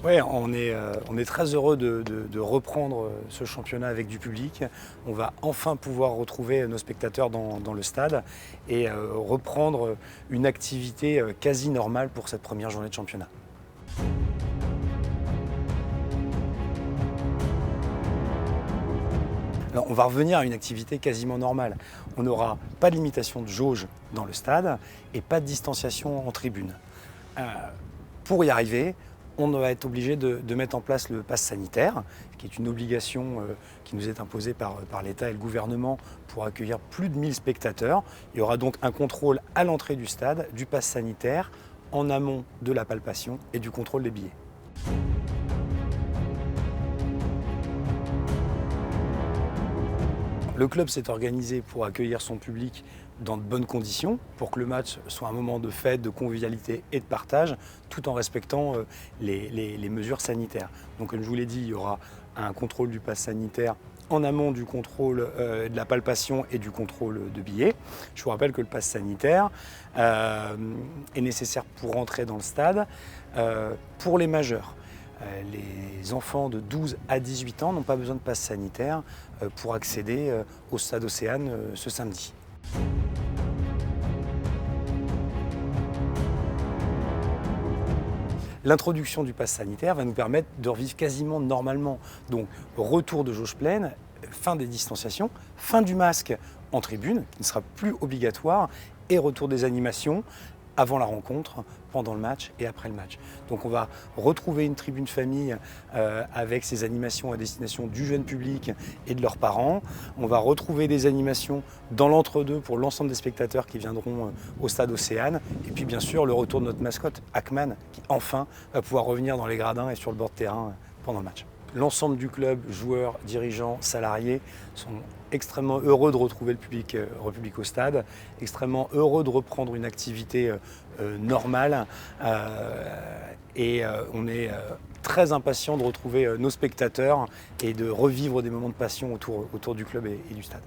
Ouais, on est très heureux de reprendre ce championnat avec du public. On va enfin pouvoir retrouver nos spectateurs dans le stade et reprendre une activité quasi normale pour cette première journée de championnat. Alors, on va revenir à une activité quasiment normale. On n'aura pas de limitation de jauge dans le stade et pas de distanciation en tribune. Euh, pour y arriver, on va être obligé de mettre en place le pass sanitaire, qui est une obligation qui nous est imposée par l'État et le gouvernement pour accueillir plus de 1000 spectateurs. Il y aura donc un contrôle à l'entrée du stade du pass sanitaire en amont de la palpation et du contrôle des billets. Le club s'est organisé pour accueillir son public dans de bonnes conditions, pour que le match soit un moment de fête, de convivialité et de partage, tout en respectant les mesures sanitaires. Donc comme je vous l'ai dit, il y aura un contrôle du pass sanitaire en amont du contrôle de la palpation et du contrôle de billets. Je vous rappelle que le pass sanitaire est nécessaire pour rentrer dans le stade pour les majeurs. Les enfants de 12 à 18 ans n'ont pas besoin de passe sanitaire pour accéder au stade Océane ce samedi. L'introduction du pass sanitaire va nous permettre de revivre quasiment normalement. Donc retour de jauge pleine, fin des distanciations, fin du masque en tribune, qui ne sera plus obligatoire, et retour des animations avant la rencontre, pendant le match et après le match. Donc on va retrouver une tribune famille avec ses animations à destination du jeune public et de leurs parents. On va retrouver des animations dans l'entre-deux pour l'ensemble des spectateurs qui viendront au stade Océane. Et puis bien sûr le retour de notre mascotte, Hackman, qui enfin va pouvoir revenir dans les gradins et sur le bord de terrain pendant le match. L'ensemble du club, joueurs, dirigeants, salariés, sont extrêmement heureux de retrouver le public au stade, extrêmement heureux de reprendre une activité normale et on est très impatient de retrouver nos spectateurs et de revivre des moments de passion autour du club et du stade.